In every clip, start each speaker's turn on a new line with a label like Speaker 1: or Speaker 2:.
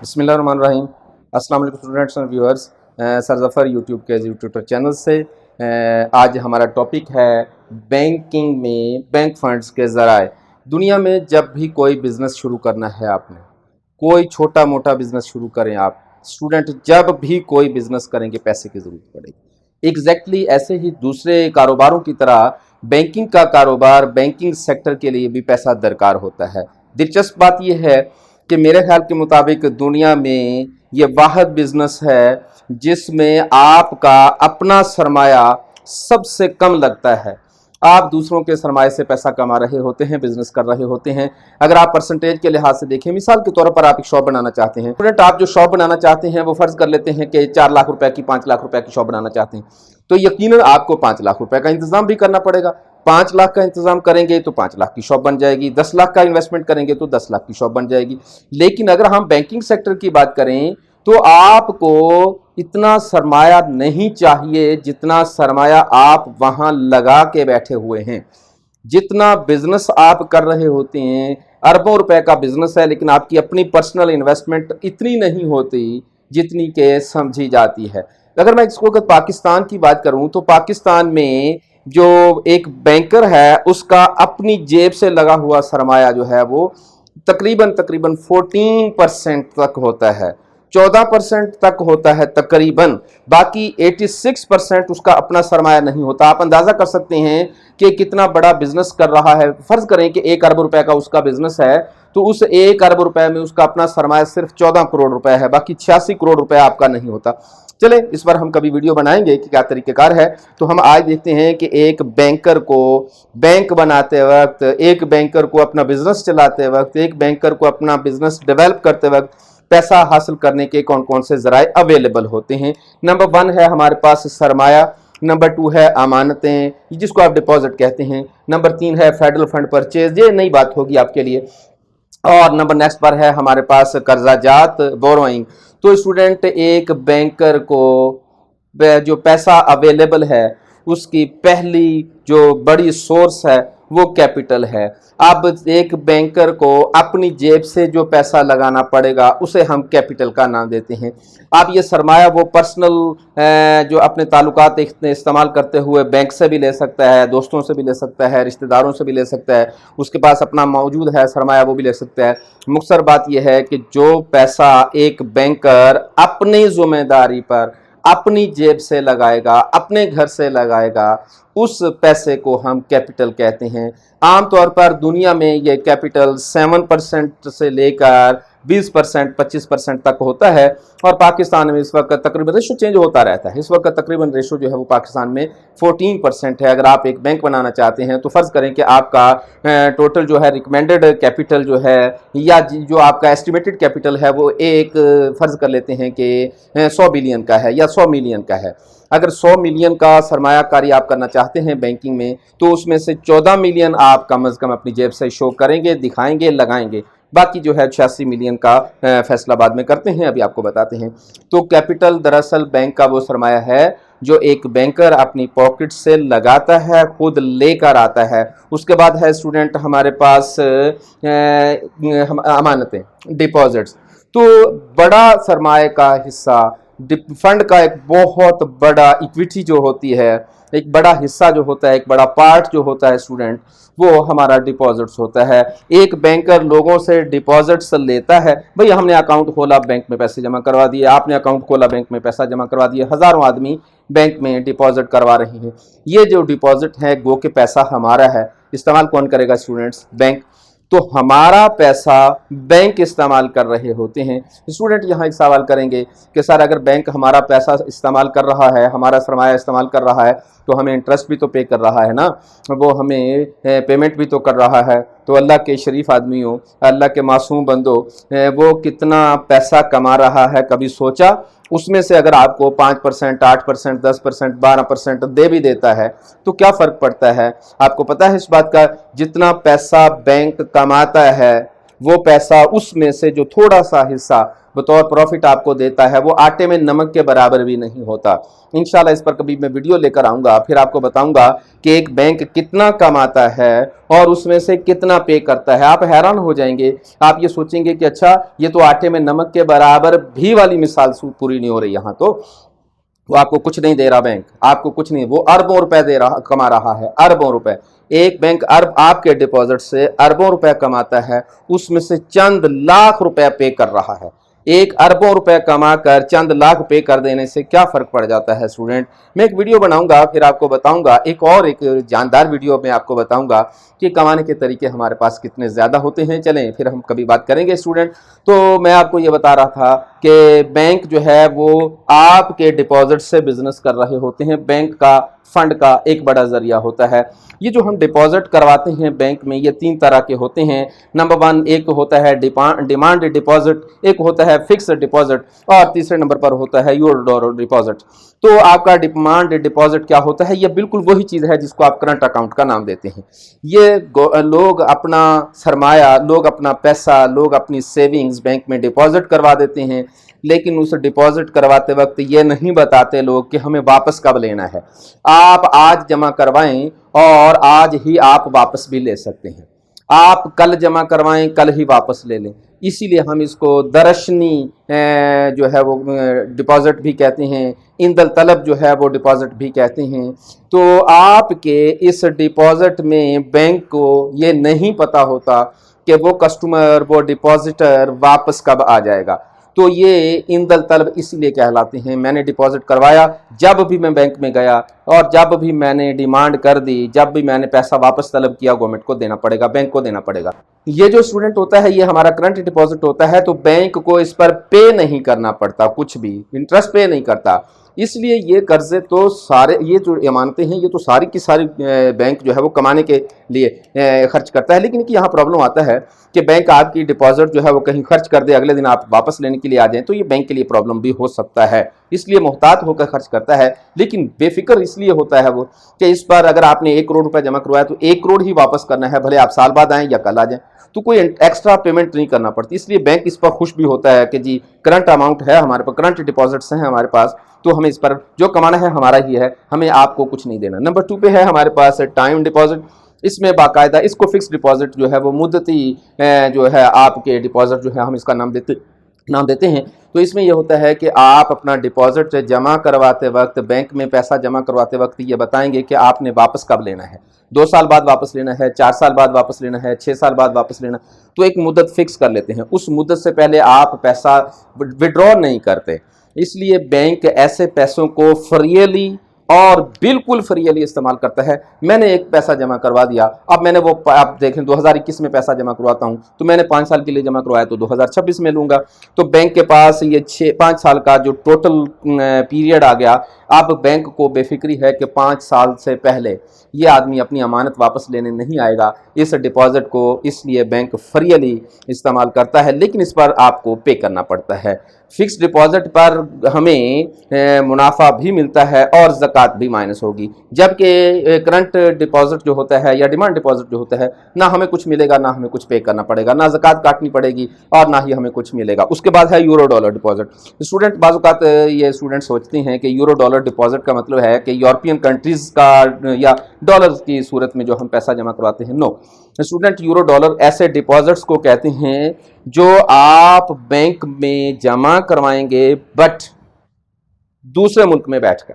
Speaker 1: बिस्मिल्लाहिर्रहमानिर्रहीम। अस्सलाम वालेकुम students and viewers. Sir Zafar YouTube के यूट्यूब चैनल से आज हमारा टॉपिक है बैंकिंग में बैंक फंड्स के ज़राए। दुनिया में जब भी कोई बिज़नेस शुरू करना है, आपने कोई छोटा मोटा बिज़नेस शुरू करें, आप स्टूडेंट जब भी कोई बिज़नेस करेंगे पैसे की ज़रूरत पड़ेगी। एग्जैक्टली ऐसे ही दूसरे कारोबारों की तरह बैंकिंग का कारोबार, बैंकिंग सेक्टर के लिए भी पैसा दरकार होता है। दिलचस्प बात यह है कि मेरे ख्याल के मुताबिक दुनिया में ये वाहिद बिजनेस है जिसमें आपका अपना सरमाया सबसे कम लगता है। आप दूसरों के सरमाए से पैसा कमा रहे होते हैं, बिजनेस कर रहे होते हैं। अगर आप परसेंटेज के लिहाज से देखें, मिसाल के तौर पर आप एक शॉप बनाना चाहते हैं, स्टूडेंट आप जो शॉप बनाना चाहते हैं वो फर्ज कर लेते हैं कि 4 लाख रुपए की, 5 लाख रुपए की शॉप बनाना चाहते हैं, तो यकीनन आपको 5 लाख रुपए का इंतजाम भी करना पड़ेगा। 5 लाख का इंतजाम करेंगे तो 5 लाख की शॉप बन जाएगी, 10 लाख का इन्वेस्टमेंट करेंगे तो 10 लाख की शॉप बन जाएगी। लेकिन अगर हम बैंकिंग सेक्टर की बात करें तो आपको इतना सरमाया नहीं चाहिए जितना सरमाया आप वहां लगा के बैठे हुए हैं। जितना बिजनेस आप कर रहे होते हैं, अरबों रुपए का बिजनेस है, लेकिन आपकी अपनी पर्सनल इन्वेस्टमेंट इतनी नहीं होती जितनी के समझी जाती है। अगर मैं इसको अगर पाकिस्तान की बात करूं तो पाकिस्तान में जो एक बैंकर है उसका अपनी जेब से लगा हुआ सरमाया जो है वो तकरीबन 14% तक होता है, 14% तक होता है तकरीबन। बाकी 86% उसका अपना सरमाया नहीं होता। आप अंदाजा कर सकते हैं कि कितना बड़ा बिजनेस कर रहा है। फर्ज करें कि 1 अरब रुपए का उसका बिजनेस है, तो उस 1 अरब रुपए में उसका अपना सरमाया सिर्फ 14 करोड़ रुपए है, बाकी 86 करोड़ रुपए आपका नहीं होता। चले इस पर हम कभी वीडियो बनाएंगे कि क्या तरीकेकार है। तो हम आज देखते हैं कि एक बैंकर को बैंक बनाते वक्त, एक बैंकर को अपना बिजनेस चलाते वक्त, एक बैंकर को अपना बिजनेस डेवलप करते वक्त पैसा हासिल करने के कौन कौन से जराए अवेलेबल होते हैं। नंबर 1 है हमारे पास सरमाया, नंबर 2 है अमानतें जिसको आप डिपॉजिट कहते हैं, नंबर 3 है फेडरल फंड परचेज, ये नई बात होगी आपके लिए, और नंबर नेक्स्ट पर है हमारे पास कर्जा जात बोरोइंग। तो स्टूडेंट एक बैंकर को जो पैसा अवेलेबल है उसकी पहली जो बड़ी सोर्स है वो कैपिटल है। अब एक बैंकर को अपनी जेब से जो पैसा लगाना पड़ेगा उसे हम कैपिटल का नाम देते हैं। आप ये सरमाया वो पर्सनल जो अपने ताल्लुकात इस्तेमाल करते हुए बैंक से भी ले सकता है, दोस्तों से भी ले सकता है, रिश्तेदारों से भी ले सकता है, उसके पास अपना मौजूद है सरमाया वो भी ले सकता है। मुख्तसर बात यह है कि जो पैसा एक बैंकर अपनी जिम्मेदारी पर अपनी जेब से लगाएगा, अपने घर से लगाएगा, उस पैसे को हम कैपिटल कहते हैं। आमतौर पर दुनिया में ये कैपिटल 7% से लेकर 20%, 25% तक होता है, और पाकिस्तान में इस वक्त तकरीबन रेशो चेंज होता रहता है। इस वक्त तकरीबन रेशो जो है वो पाकिस्तान में 14% है। अगर आप एक बैंक बनाना चाहते हैं तो फर्ज करें कि आपका टोटल जो है रिकमेंडेड कैपिटल जो है या जो आपका एस्टिमेटेड कैपिटल है वो एक फर्ज कर लेते हैं कि 100 बिलियन का है या 100 मिलियन का है। अगर 100 मिलियन का सरमायाकारी आप करना चाहते हैं बैंकिंग में, तो उसमें से 14 मिलियन आप कम अज़ कम अपनी जेब से शो करेंगे, दिखाएंगे, लगाएंगे। बाकी जो है 86 मिलियन का फैसला बाद में करते हैं, अभी आपको बताते हैं। तो कैपिटल दरअसल बैंक का वो सरमाया है जो एक बैंकर अपनी पॉकेट से लगाता है, खुद लेकर आता है। उसके बाद है स्टूडेंट हमारे पास अमानतें, डिपॉजिट्स। तो बड़ा सरमाए का हिस्सा फंड का एक बहुत बड़ा इक्विटी जो होती है, एक बड़ा हिस्सा जो होता है, एक बड़ा पार्ट जो होता है स्टूडेंट, वो हमारा डिपॉजिट्स होता है। एक बैंकर लोगों से डिपॉजिट्स लेता है। भैया हमने अकाउंट खोला, बैंक में पैसे जमा करवा दिए, आपने अकाउंट खोला, बैंक में पैसा जमा करवा दिए, हजारों आदमी बैंक में डिपॉजिट करवा रहे हैं। ये जो डिपॉजिट है गो के पैसा हमारा है, इस्तेमाल कौन करेगा स्टूडेंट्स? बैंक। तो हमारा पैसा बैंक इस्तेमाल कर रहे होते हैं। स्टूडेंट यहाँ एक सवाल करेंगे कि सर अगर बैंक हमारा पैसा इस्तेमाल कर रहा है, हमारा सरमाया इस्तेमाल कर रहा है, तो हमें इंटरेस्ट भी तो पे कर रहा है ना, वो हमें पेमेंट भी तो कर रहा है। तो अल्लाह के शरीफ आदमियों, अल्लाह के मासूम बंदो, वो कितना पैसा कमा रहा है कभी सोचा? उसमें से अगर आपको 5%, 8%, 10%, 12% दे भी देता है तो क्या फ़र्क पड़ता है? आपको पता है इस बात का, जितना पैसा बैंक कमाता है वो पैसा उसमें से जो थोड़ा सा हिस्सा बतौर प्रॉफिट आपको देता है वो आटे में नमक के बराबर भी नहीं होता। इंशाल्लाह इस पर कभी मैं वीडियो लेकर आऊँगा, फिर आपको बताऊँगा कि एक बैंक कितना कमाता है और उसमें से कितना पे करता है। आप हैरान हो जाएंगे, आप ये सोचेंगे कि अच्छा ये तो आटे में नमक के बराबर भी वाली मिसाल पूरी नहीं हो रही यहाँ तो। वो आपको कुछ नहीं दे रहा बैंक, आपको कुछ नहीं, वो अरबों रुपए दे रहा, कमा रहा है, अरबों रुपए। एक बैंक अरब आपके डिपॉजिट से अरबों रुपए कमाता है, उसमें से चंद लाख रुपए पे कर रहा है। एक अरबों रुपए कमा कर चंद लाख पे कर देने से क्या फर्क पड़ जाता है स्टूडेंट। मैं एक वीडियो बनाऊंगा, फिर आपको बताऊंगा, एक जानदार वीडियो में आपको बताऊंगा कि कमाने के तरीके हमारे पास कितने ज़्यादा होते हैं। चलें फिर हम कभी बात करेंगे स्टूडेंट। तो मैं आपको ये बता रहा था कि बैंक जो है वो आपके डिपॉजिट से बिजनेस कर रहे होते हैं। बैंक का फंड का एक बड़ा जरिया होता है। ये जो हम डिपॉजिट करवाते हैं बैंक में, ये 3 तरह के होते हैं। नंबर 1 एक होता है डिमांड डिपॉजिट, एक होता है फिक्स्ड डिपॉजिट और तीसरे नंबर पर होता है यूरो डॉलर डिपॉजिट। तो आपका डिमांड डिपॉजिट क्या होता है? ये बिल्कुल वही चीज़ है जिसको आप करंट अकाउंट का नाम देते हैं। ये लोग अपना सरमाया, लोग अपना पैसा, लोग अपनी सेविंग्स बैंक में डिपॉजिट करवा देते हैं, लेकिन उस डिपॉजिट करवाते वक्त ये नहीं बताते लोग कि हमें वापस कब लेना है। आप आज जमा करवाएं और आज ही आप वापस भी ले सकते हैं। आप कल जमा करवाएं, कल ही वापस ले लें। इसीलिए हम इसको दरशनी जो है वो डिपॉजिट भी कहते हैं, इंदल तलब जो है वो डिपॉजिट भी कहते हैं। तो आपके इस डिपॉजिट में बैंक को ये नहीं पता होता कि वो कस्टमर, वो डिपॉजिटर वापस कब आ जाएगा। तो ये इंदल तलब इसीलिए कहलाते हैं। मैंने डिपॉजिट करवाया, जब भी मैं बैंक में गया और जब भी मैंने डिमांड कर दी, जब भी मैंने पैसा वापस तलब किया, गवर्नमेंट को देना पड़ेगा, बैंक को देना पड़ेगा। ये जो स्टूडेंट होता है ये हमारा करंट डिपॉजिट होता है, तो बैंक को इस पर पे नहीं करना पड़ता, कुछ भी इंटरेस्ट पे नहीं करता। इसलिए ये कर्जे तो सारे, ये जो इमानतें हैं, ये तो सारी की सारी बैंक जो है वो कमाने के लिए खर्च करता है। लेकिन कि यहाँ प्रॉब्लम आता है कि बैंक आपकी डिपॉजिट जो है वो कहीं खर्च कर दे, अगले दिन आप वापस लेने के लिए आ जाएं, तो ये बैंक के लिए प्रॉब्लम भी हो सकता है। इसलिए मोहतात होकर खर्च करता है। लेकिन बेफिक्र इसलिए होता है वो कि इस पर अगर आपने 1 करोड़ रुपए जमा करवाया तो 1 करोड़ ही वापस करना है, भले आप साल बाद आएँ या कल आ जाएँ, तो कोई एक्स्ट्रा पेमेंट नहीं करना पड़ती। इसलिए बैंक इस पर खुश भी होता है कि जी करंट अमाउंट है हमारे पास, करंट डिपॉजिट्स हैं हमारे पास, तो हमें इस पर जो कमाना है हमारा ही है, हमें आपको कुछ नहीं देना। नंबर 2 पे है हमारे पास टाइम डिपॉजिट। इसमें बाकायदा इसको फिक्स डिपॉजिट जो है वो मुद्दती जो है आपके डिपॉजिट जो है हम इसका नाम देते हैं। तो इसमें यह होता है कि आप अपना डिपॉजिट जमा करवाते वक्त, बैंक में पैसा जमा करवाते वक्त ये बताएंगे कि आपने वापस कब लेना है। 2 साल बाद वापस लेना है, 4 साल बाद वापस लेना है, 6 साल बाद वापस लेना, तो एक मुद्दत फिक्स कर लेते हैं। उस मुद्दत से पहले आप पैसा विड्रॉ नहीं करते। इसलिए बैंक ऐसे पैसों को फ्रीली और बिल्कुल फ्रीली इस्तेमाल करता है। मैंने एक पैसा जमा करवा दिया, अब मैंने वो, आप देखें 2021 में पैसा जमा करवाता हूं तो मैंने 5 साल के लिए जमा करवाया तो 2026 में लूंगा। तो बैंक के पास ये 5 साल का जो टोटल पीरियड आ गया। अब बैंक को बेफिक्री है कि 5 साल से पहले ये आदमी अपनी अमानत वापस लेने नहीं आएगा इस डिपॉजिट को, इसलिए बैंक फ्रीली इस्तेमाल करता है, लेकिन इस पर आपको पे करना पड़ता है। फिक्स डिपॉजिट पर हमें मुनाफा भी मिलता है और ज़कात भी माइनस होगी, जबकि करंट डिपॉजिट जो होता है या डिमांड डिपॉजिट जो होता है, ना हमें कुछ मिलेगा, ना हमें कुछ पे करना पड़ेगा, ना ज़कात काटनी पड़ेगी और ना ही हमें कुछ मिलेगा। उसके बाद है यूरो डॉलर डिपॉजिट। स्टूडेंट बाज़ ये स्टूडेंट सोचते हैं कि यूरो डॉलर डिपॉजिट का मतलब है कि यूरोपियन कंट्रीज़ का या डॉलर की सूरत में जो हम पैसा जमा करवाते हैं। नो स्टूडेंट, यूरो डॉलर ऐसे डिपॉजिट्स को कहते हैं जो आप बैंक में जमा करवाएंगे बट दूसरे मुल्क में बैठकर।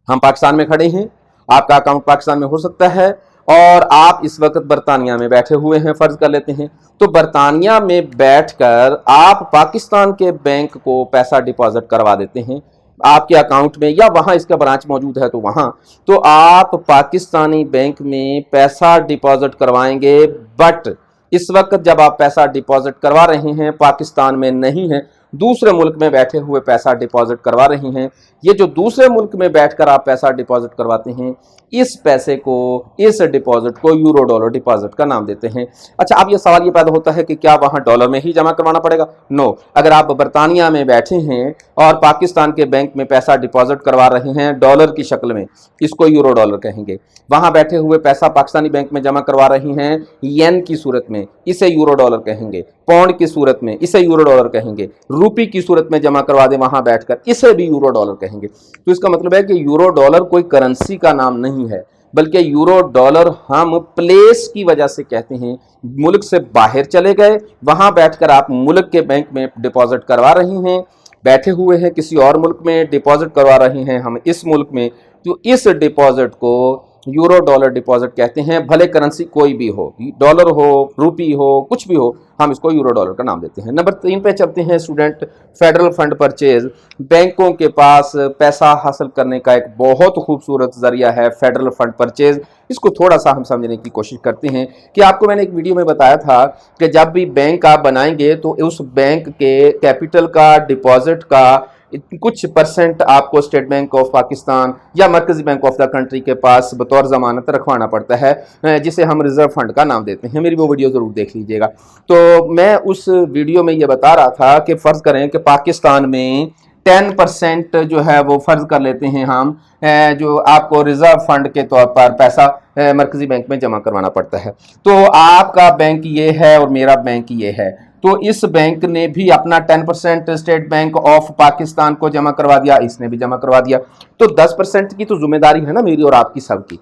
Speaker 1: हम पाकिस्तान में खड़े हैं, आपका अकाउंट पाकिस्तान में हो सकता है और आप इस वक्त बरतानिया में बैठे हुए हैं, फर्ज कर लेते हैं। तो बरतानिया में बैठकर आप पाकिस्तान के बैंक को पैसा डिपॉजिट करवा देते हैं आपके अकाउंट में, या वहाँ इसका ब्रांच मौजूद है तो वहाँ, तो आप पाकिस्तानी बैंक में पैसा डिपॉजिट करवाएंगे। बट इस वक्त जब आप पैसा डिपॉजिट करवा रहे हैं पाकिस्तान में नहीं है, दूसरे मुल्क में बैठे हुए पैसा डिपॉजिट करवा रही हैं। ये जो दूसरे मुल्क में बैठकर आप पैसा डिपॉजिट करवाते हैं, इस पैसे को, इस डिपॉजिट को यूरो डॉलर डिपॉजिट का नाम देते हैं। अच्छा, अब ये सवाल ये पैदा होता है कि क्या वहाँ डॉलर में ही जमा करवाना पड़ेगा? नो। अगर आप बरतानिया में बैठे हैं और पाकिस्तान के बैंक में पैसा डिपॉजिट करवा रहे हैं डॉलर की शक्ल में, इसको यूरो डॉलर कहेंगे। वहाँ बैठे हुए पैसा पाकिस्तानी बैंक में जमा करवा रही हैं येन की सूरत में, इसे यूरो डॉलर कहेंगे। पाउंड की सूरत में, इसे यूरो डॉलर कहेंगे। रूपी की सूरत में जमा करवा दें वहाँ बैठकर, इसे भी यूरो डॉलर कहेंगे। तो इसका मतलब है कि यूरो डॉलर कोई करेंसी का नाम नहीं है, बल्कि यूरो डॉलर हम प्लेस की वजह से कहते हैं। मुल्क से बाहर चले गए, वहां बैठकर आप मुल्क के बैंक में डिपॉजिट करवा रही हैं, बैठे हुए हैं किसी और मुल्क में डिपॉजिट करवा रही हैं हम इस मुल्क में, तो इस डिपॉजिट को यूरो डॉलर डिपॉजिट कहते हैं। भले करेंसी कोई भी हो, डॉलर हो, रूपी हो, कुछ भी हो, हम इसको यूरो डॉलर का नाम देते हैं। नंबर 3 पे चलते हैं स्टूडेंट, फेडरल फंड परचेज। बैंकों के पास पैसा हासिल करने का एक बहुत खूबसूरत जरिया है फेडरल फंड परचेज। इसको थोड़ा सा हम समझने की कोशिश करते हैं कि आपको मैंने एक वीडियो में बताया था कि जब भी बैंक आप बनाएंगे तो उस बैंक के कैपिटल का, डिपॉजिट का कुछ परसेंट आपको स्टेट बैंक ऑफ पाकिस्तान या मरकजी बैंक ऑफ द कंट्री के पास बतौर जमानत रखवाना पड़ता है, जिसे हम रिजर्व फंड का नाम देते हैं। मेरी वो वीडियो ज़रूर देख लीजिएगा। तो मैं उस वीडियो में ये बता रहा था कि फ़र्ज़ करें कि पाकिस्तान में 10% जो है वो फ़र्ज़ कर लेते हैं हम, जो आपको रिजर्व फंड के तौर पर पैसा मरकजी बैंक में जमा करवाना पड़ता है। तो आपका बैंक ये है और मेरा बैंक ये है, तो इस बैंक ने भी अपना 10% स्टेट बैंक ऑफ पाकिस्तान को जमा करवा दिया, इसने भी जमा करवा दिया। तो 10% की तो जिम्मेदारी है ना मेरी और आपकी सबकी।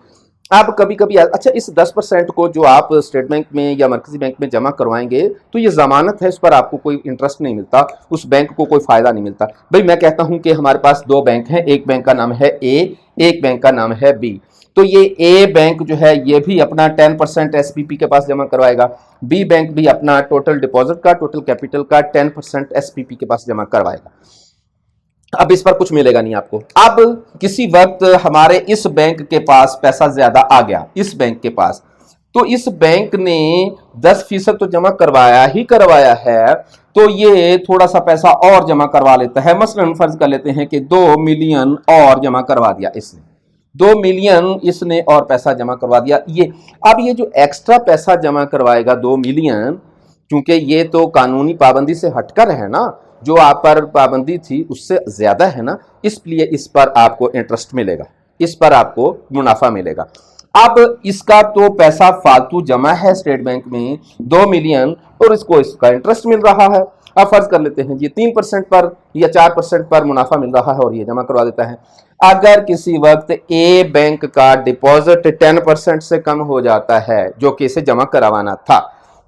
Speaker 1: अब कभी कभी अच्छा, इस 10% को जो आप स्टेट बैंक में या मरकजी बैंक में जमा करवाएंगे तो ये जमानत है, इस पर आपको कोई इंटरेस्ट नहीं मिलता, उस बैंक को कोई फायदा नहीं मिलता। भाई मैं कहता हूं कि हमारे पास 2 बैंक हैं, एक बैंक का नाम है ए, एक बैंक का नाम है बी। तो ये ए बैंक जो है ये भी अपना 10% एसपीपी के पास जमा करवाएगा, बी बैंक भी अपना टोटल डिपॉजिट का, टोटल कैपिटल का 10% एसपीपी के पास जमा करवाएगा। अब इस पर कुछ मिलेगा नहीं आपको। अब किसी वक्त हमारे इस बैंक के पास पैसा ज्यादा आ गया, इस बैंक के पास, तो इस बैंक ने 10% तो जमा करवाया ही करवाया है, तो ये थोड़ा सा पैसा और जमा करवा लेता है। मसलन फर्ज कर लेते हैं कि 2 मिलियन और जमा करवा दिया इसने, 2 मिलियन इसने और पैसा जमा करवा दिया। ये अब ये जो एक्स्ट्रा पैसा जमा करवाएगा 2 मिलियन, क्योंकि ये तो कानूनी पाबंदी से हटकर है ना, जो आप पर पाबंदी थी उससे ज्यादा है ना, इसलिए इस पर आपको इंटरेस्ट मिलेगा, इस पर आपको मुनाफा मिलेगा। अब इसका तो पैसा फालतू जमा है स्टेट बैंक में 2 मिलियन, और इसको इसका इंटरेस्ट मिल रहा है। अब फर्ज कर लेते हैं ये 3% पर या 4% पर मुनाफा मिल रहा है और ये जमा करवा देता है। अगर किसी वक्त ए बैंक का डिपॉजिट 10% से कम हो जाता है, जो कि इसे जमा करवाना था,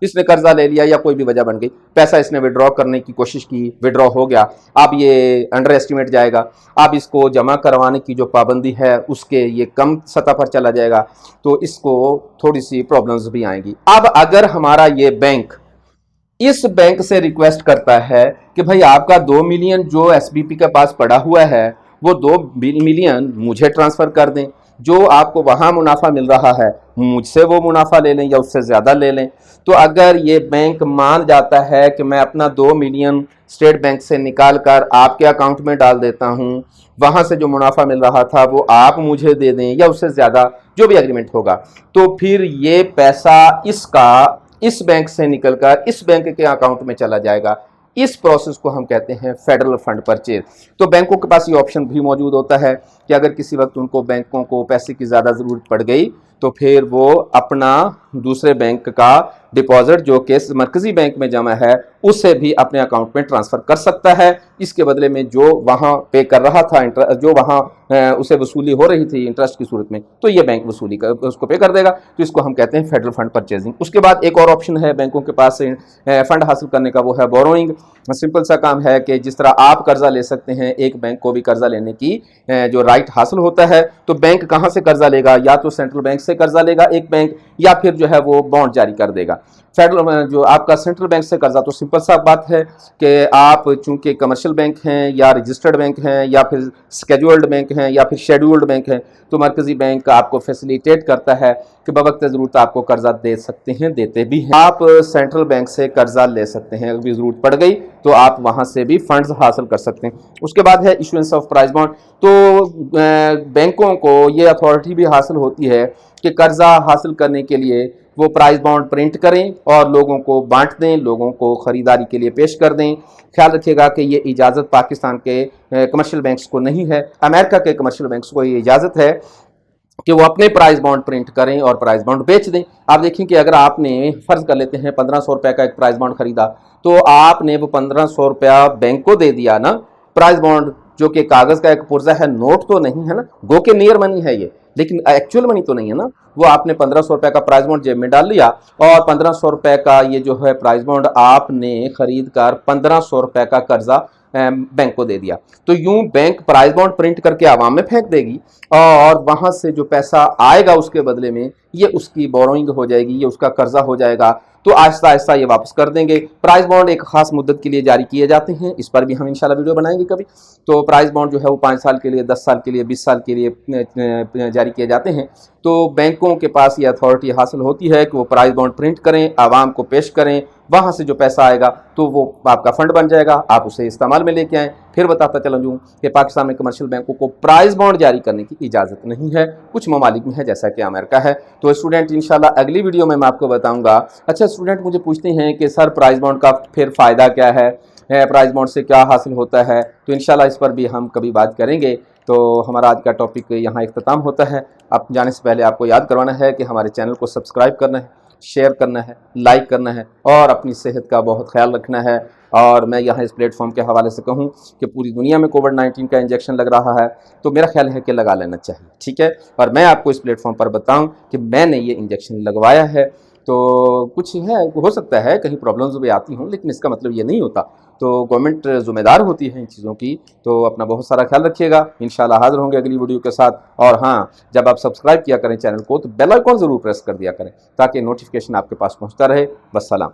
Speaker 1: इसने कर्जा ले लिया या कोई भी वजह बन गई, पैसा इसने विड्रॉ करने की कोशिश की, विड्रॉ हो गया, अब ये अंडर एस्टिमेट जाएगा, अब इसको जमा करवाने की जो पाबंदी है उसके ये कम सतह पर चला जाएगा, तो इसको थोड़ी सी प्रॉब्लम्स भी आएंगी। अब अगर हमारा ये बैंक इस बैंक से रिक्वेस्ट करता है कि भाई आपका 2 मिलियन जो एसबीपी के पास पड़ा हुआ है वो 2 मिलियन मुझे ट्रांसफर कर दें, जो आपको वहां मुनाफा मिल रहा है मुझसे वो मुनाफा ले लें या उससे ज्यादा ले लें, तो अगर ये बैंक मान जाता है कि मैं अपना 2 मिलियन स्टेट बैंक से निकाल कर आपके अकाउंट में डाल देता हूं, वहां से जो मुनाफा मिल रहा था वो आप मुझे दे दें या उससे ज्यादा, जो भी एग्रीमेंट होगा, तो फिर ये पैसा इसका इस बैंक से निकलकर इस बैंक के अकाउंट में चला जाएगा। इस प्रोसेस को हम कहते हैं फेडरल फंड परचेज। तो बैंकों के पास ये ऑप्शन भी मौजूद होता है कि अगर किसी वक्त उनको बैंकों को पैसे की ज़्यादा ज़रूरत पड़ गई तो फिर वो अपना दूसरे बैंक का डिपॉजिट जो कि मरकजी बैंक में जमा है उसे भी अपने अकाउंट में ट्रांसफ़र कर सकता है। इसके बदले में जो वहाँ पे कर रहा था जो वहाँ उसे वसूली हो रही थी इंटरेस्ट की सूरत में, तो ये बैंक वसूली उसको पे कर देगा। तो इसको हम कहते हैं फेडरल फंड परचेजिंग। उसके बाद एक और ऑप्शन है बैंकों के पास फंड हासिल करने का, वो है बोरोइंग। सिंपल सा काम है कि जिस तरह आप कर्जा ले सकते हैं, एक बैंक को भी कर्जा लेने की जो राइट हासिल होता है, तो बैंक कहाँ से कर्जा लेगा, या तो सेंट्रल बैंक से कर्जा लेगा एक बैंक, या फिर जो है वो बॉन्ड जारी कर देगा। फेडरल जो आपका सेंट्रल बैंक से कर्जा, तो सिंपल सा बात है कि आप चूंकि कमर्शियल बैंक हैं या रजिस्टर्ड बैंक हैं या फिर स्केड्यूल्ड बैंक हैं या फिर शेड्यूल्ड बैंक हैं, तो मरकज़ी बैंक आपको फैसिलिटेट करता है कि बवक्त ज़रूरत आपको कर्जा दे सकते हैं, देते भी हैं। आप सेंट्रल बैंक से कर्जा ले सकते हैं, अगर भी ज़रूरत पड़ गई तो आप वहाँ से भी फंड्स हासिल कर सकते हैं। उसके बाद है इशुएंस ऑफ प्राइस बॉन्ड। तो बैंकों को ये अथॉरिटी भी हासिल होती है कि कर्जा हासिल करने के लिए वो प्राइस बॉन्ड प्रिंट करें और लोगों को बांट दें, लोगों को ख़रीदारी के लिए पेश कर दें। ख्याल रखिएगा कि ये इजाज़त पाकिस्तान के कमर्शियल बैंक्स को नहीं है, अमेरिका के कमर्शियल बैंक्स को ये इजाज़त है कि वो अपने प्राइस बॉन्ड प्रिंट करें और प्राइस बॉन्ड बेच दें। आप देखें कि अगर आपने फ़र्ज़ कर लेते हैं 1500 रुपये का एक प्राइस बॉन्ड ख़रीदा, तो आपने वो 1500 रुपया बैंक को दे दिया ना, प्राइस बॉन्ड जो कि कागज़ का एक पुर्जा है, नोट तो नहीं है ना, गो के नियर मनी है ये, लेकिन एक्चुअल मनी तो नहीं है ना। वो आपने 1500 रुपये का प्राइस बॉन्ड जेब में डाल लिया और 1500 रुपये का ये जो है प्राइस बॉन्ड आपने खरीद कर 1500 रुपये का कर्जा बैंक को दे दिया। तो यूं बैंक प्राइस बॉन्ड प्रिंट करके आवाम में फेंक देगी और वहां से जो पैसा आएगा उसके बदले में ये उसकी बोरोइंग हो जाएगी, ये उसका कर्जा हो जाएगा। तो आहिस्ता आहिस्ता ये वापस कर देंगे। प्राइस बॉन्ड एक खास मुद्दत के लिए जारी किए जाते हैं, इस पर भी हम इंशाल्लाह वीडियो बनाएंगे कभी। तो प्राइस बॉन्ड जो है वो 5 साल के लिए, 10 साल के लिए, 20 साल के लिए जारी किए जाते हैं। तो बैंकों के पास ये अथॉरिटी हासिल होती है कि वो प्राइस बॉन्ड प्रिंट करें, आवाम को पेश करें, वहाँ से जो पैसा आएगा तो वो आपका फंड बन जाएगा, आप उसे इस्तेमाल में लेके आएँ। फिर बताता चला दूँ कि पाकिस्तान में कमर्शियल बैंकों को प्राइस बॉन्ड जारी करने की इजाज़त नहीं है, कुछ ममालिक में है जैसा कि अमेरिका है। तो स्टूडेंट इंशाल्लाह अगली वीडियो में मैं आपको बताऊँगा। अच्छा स्टूडेंट मुझे पूछते हैं कि सर प्राइस बॉन्ड का फिर फ़ायदा क्या है, प्राइस बॉन्ड से क्या हासिल होता है, तो इंशाल्लाह इस पर भी हम कभी बात करेंगे। तो हमारा आज का टॉपिक यहाँ इख्तिताम होता है। आप जाने से पहले आपको याद करवाना है कि हमारे चैनल को सब्सक्राइब करना है, शेयर करना है, लाइक करना है और अपनी सेहत का बहुत ख्याल रखना है। और मैं यहाँ इस प्लेटफॉर्म के हवाले से कहूँ कि पूरी दुनिया में कोविड-19 का इंजेक्शन लग रहा है, तो मेरा ख्याल है कि लगा लेना चाहिए, ठीक है। और मैं आपको इस प्लेटफॉर्म पर बताऊँ कि मैंने ये इंजेक्शन लगवाया है। तो कुछ है, हो सकता है कहीं प्रॉब्लम्स भी आती हों, लेकिन इसका मतलब ये नहीं होता। तो गवर्नमेंट ज़िम्मेदार होती है इन चीज़ों की। तो अपना बहुत सारा ख्याल रखिएगा। इंशाल्लाह हाज़िर होंगे अगली वीडियो के साथ। और हाँ, जब आप सब्सक्राइब किया करें चैनल को तो बेल आइकॉन ज़रूर प्रेस कर दिया करें ताकि नोटिफिकेशन आपके पास पहुँचता रहे। बस सलाम।